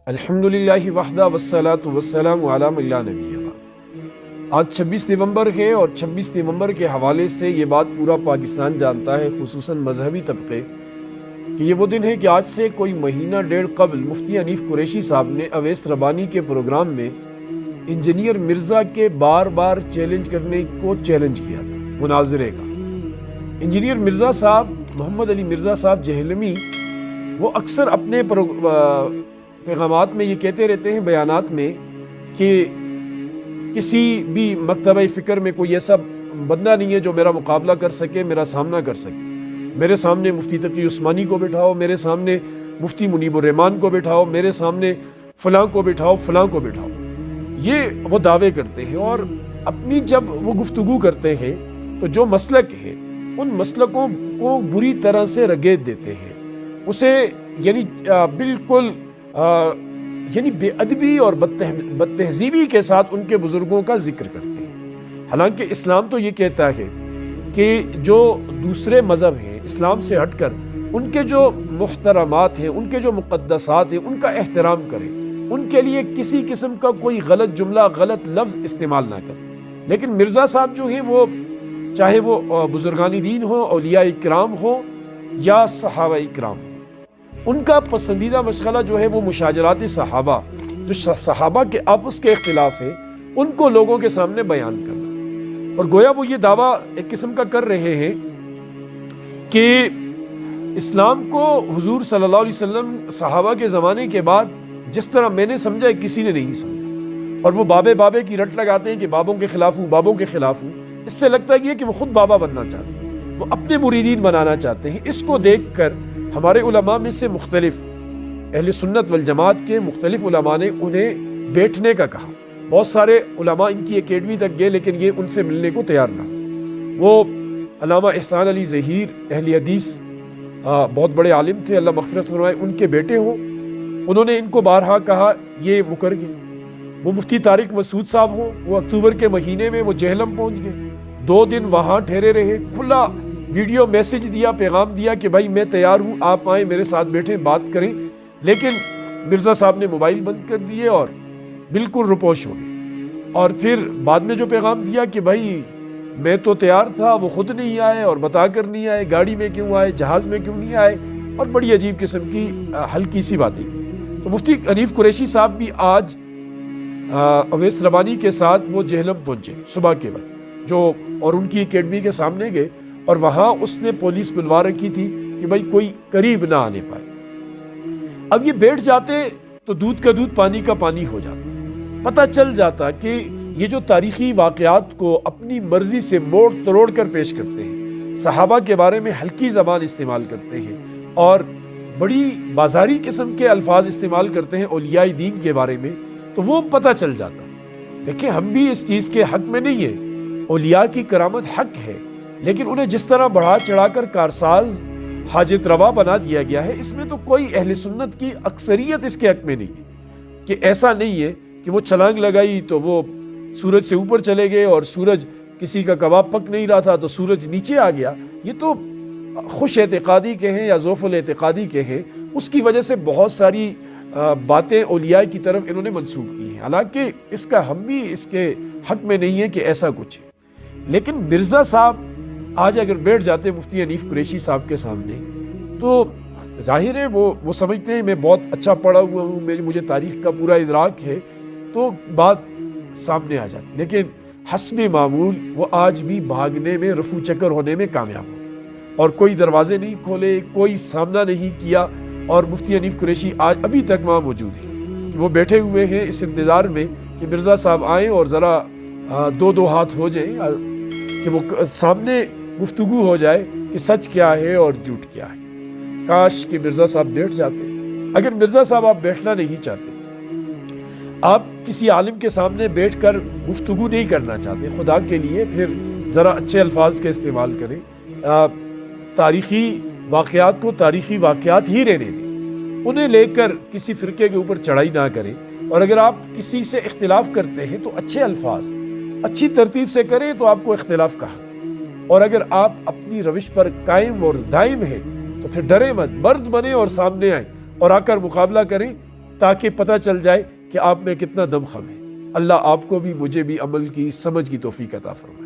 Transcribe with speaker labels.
Speaker 1: الحمدللہ وحدہ والصلاۃ والسلام علی من لا نبی بعد۔ آج 26 نومبر ہے اور 26 نومبر کے حوالے سے یہ بات پورا پاکستان جانتا ہے، خصوصاً مذہبی طبقے، کہ یہ وہ دن ہے کہ آج سے کوئی مہینہ ڈیڑھ قبل مفتی حنیف قریشی صاحب نے اویس ربانی کے پروگرام میں انجینئر مرزا کے بار بار چیلنج کرنے کو چیلنج کیا تھا، مناظرے کا۔ انجینئر مرزا صاحب، محمد علی مرزا صاحب جہلمی، وہ اکثر اپنے پیغامات میں یہ کہتے رہتے ہیں، بیانات میں، کہ کسی بھی مکتبہ فکر میں کوئی ایسا بندہ نہیں ہے جو میرا مقابلہ کر سکے، میرا سامنا کر سکے۔ میرے سامنے مفتی تقی عثمانی کو بٹھاؤ، میرے سامنے مفتی منیب الرحمان کو بٹھاؤ، میرے سامنے فلاں کو بٹھاؤ، فلاں کو بٹھاؤ۔ یہ وہ دعوے کرتے ہیں، اور اپنی جب وہ گفتگو کرتے ہیں تو جو مسلک ہے ان مسلکوں کو بری طرح سے رگیت دیتے ہیں، اسے یعنی بالکل بے ادبی اور بد تہذیبی کے ساتھ ان کے بزرگوں کا ذکر کرتے ہیں۔ حالانکہ اسلام تو یہ کہتا ہے کہ جو دوسرے مذہب ہیں اسلام سے ہٹ کر ان کے جو محترمات ہیں، ان کے جو مقدسات ہیں، ان کا احترام کریں، ان کے لیے کسی قسم کا کوئی غلط جملہ، غلط لفظ استعمال نہ کریں۔ لیکن مرزا صاحب جو ہیں، وہ چاہے وہ بزرگان دین ہوں، اولیاء اکرام ہوں یا صحابہ اکرام ہوں، ان کا پسندیدہ مشغلہ جو ہے وہ مشاجرات صحابہ، جو صحابہ کے آپس کے اختلاف ہے، ان کو لوگوں کے سامنے بیان کرنا۔ اور گویا وہ یہ دعویٰ ایک قسم کا کر رہے ہیں کہ اسلام کو حضور صلی اللہ علیہ وسلم صحابہ کے زمانے کے بعد جس طرح میں نے سمجھا ہے کسی نے نہیں سمجھا، اور وہ بابے کی رٹ لگاتے ہیں کہ بابوں کے خلاف ہوں، بابوں کے خلاف ہوں۔ اس سے لگتا ہے کہ وہ خود بابا بننا چاہتے ہیں، وہ اپنے مریدین بنانا چاہتے ہیں۔ اس کو دیکھ کر ہمارے علماء میں سے مختلف اہل سنت والجماعت کے مختلف علماء نے انہیں بیٹھنے کا کہا۔ بہت سارے علماء ان کی اکیڈمی تک گئے، لیکن یہ ان سے ملنے کو تیار نہ ہو۔ وہ علامہ احسان علی ظہیر، اہل حدیث، بہت بڑے عالم تھے، اللہ مغفرت فرمائے، ان کے بیٹے ہوں، انہوں نے ان کو بارہا کہا، یہ مکر گئے۔ وہ مفتی طارق مسعود صاحب ہوں، وہ اکتوبر کے مہینے میں وہ جہلم پہنچ گئے، 2 دن وہاں ٹھہرے رہے، کھلا ویڈیو میسج دیا، پیغام دیا کہ بھائی میں تیار ہوں، آپ آئیں، میرے ساتھ بیٹھیں، بات کریں۔ لیکن مرزا صاحب نے موبائل بند کر دیے اور بالکل روپوش ہو گئے۔ اور پھر بعد میں جو پیغام دیا کہ بھائی میں تو تیار تھا، وہ خود نہیں آئے، اور بتا کر نہیں آئے، گاڑی میں کیوں آئے، جہاز میں کیوں نہیں آئے، اور بڑی عجیب قسم کی ہلکی سی باتیں کی۔ تو مفتی حنیف قریشی صاحب بھی آج اویس ربانی کے ساتھ وہ جہلم پہنچے صبح کے وقت، اور ان کی اکیڈمی کے سامنے گئے، اور وہاں اس نے پولیس بلوا رکھی تھی کہ بھائی کوئی قریب نہ آنے پائے۔ اب یہ بیٹھ جاتے تو دودھ کا دودھ، پانی کا پانی ہو جاتا، پتہ چل جاتا کہ یہ جو تاریخی واقعات کو اپنی مرضی سے موڑ تروڑ کر پیش کرتے ہیں، صحابہ کے بارے میں ہلکی زبان استعمال کرتے ہیں، اور بڑی بازاری قسم کے الفاظ استعمال کرتے ہیں اولیاء دین کے بارے میں، تو وہ پتہ چل جاتا۔ دیکھیں، ہم بھی اس چیز کے حق میں نہیں ہیں، اولیاء کی کرامت حق ہے، لیکن انہیں جس طرح بڑھا چڑھا کر کارساز، حاجت روا بنا دیا گیا ہے، اس میں تو کوئی اہل سنت کی اکثریت اس کے حق میں نہیں ہے۔ کہ ایسا نہیں ہے کہ وہ چھلانگ لگائی تو وہ سورج سے اوپر چلے گئے، اور سورج کسی کا کباب پک نہیں رہا تھا تو سورج نیچے آ گیا۔ یہ تو خوش اعتقادی کے ہیں یا ذوف الاعتقادی کے ہیں، اس کی وجہ سے بہت ساری باتیں اولیاء کی طرف انہوں نے منسوب کی ہیں، حالانکہ اس کا ہم بھی اس کے حق میں نہیں ہے کہ ایسا کچھ ہے۔ لیکن مرزا صاحب آج اگر بیٹھ جاتے مفتی حنیف قریشی صاحب کے سامنے، تو ظاہر ہے وہ سمجھتے ہیں میں بہت اچھا پڑھا ہوا ہوں، مجھے تاریخ کا پورا ادراک ہے، تو بات سامنے آ جاتی۔ لیکن حسب معمول وہ آج بھی بھاگنے میں، رفو چکر ہونے میں کامیاب ہو گئے، اور کوئی دروازے نہیں کھولے، کوئی سامنا نہیں کیا، اور مفتی حنیف قریشی آج ابھی تک وہاں موجود ہیں کہ وہ بیٹھے ہوئے ہیں اس انتظار میں کہ مرزا صاحب آئیں اور ذرا 2 ہاتھ ہو جائیں، کہ وہ سامنے گفتگو ہو جائے کہ سچ کیا ہے اور جھوٹ کیا ہے۔ کاش کہ مرزا صاحب بیٹھ جاتے۔ اگر مرزا صاحب آپ بیٹھنا نہیں چاہتے، آپ کسی عالم کے سامنے بیٹھ کر گفتگو نہیں کرنا چاہتے، خدا کے لیے پھر ذرا اچھے الفاظ کے استعمال کریں، تاریخی واقعات کو تاریخی واقعات ہی رہنے دیں، انہیں لے کر کسی فرقے کے اوپر چڑھائی نہ کریں، اور اگر آپ کسی سے اختلاف کرتے ہیں تو اچھے الفاظ، اچھی ترتیب سے کریں تو آپ کو اختلاف کا حق ہے، اور اگر آپ اپنی روش پر قائم اور دائم ہیں تو پھر ڈریں مت، مرد بنیں اور سامنے آئیں اور آ کر مقابلہ کریں تاکہ پتہ چل جائے کہ آپ میں کتنا دم خم ہے۔ اللہ آپ کو بھی مجھے بھی عمل کی سمجھ کی توفیق عطا فرمائے۔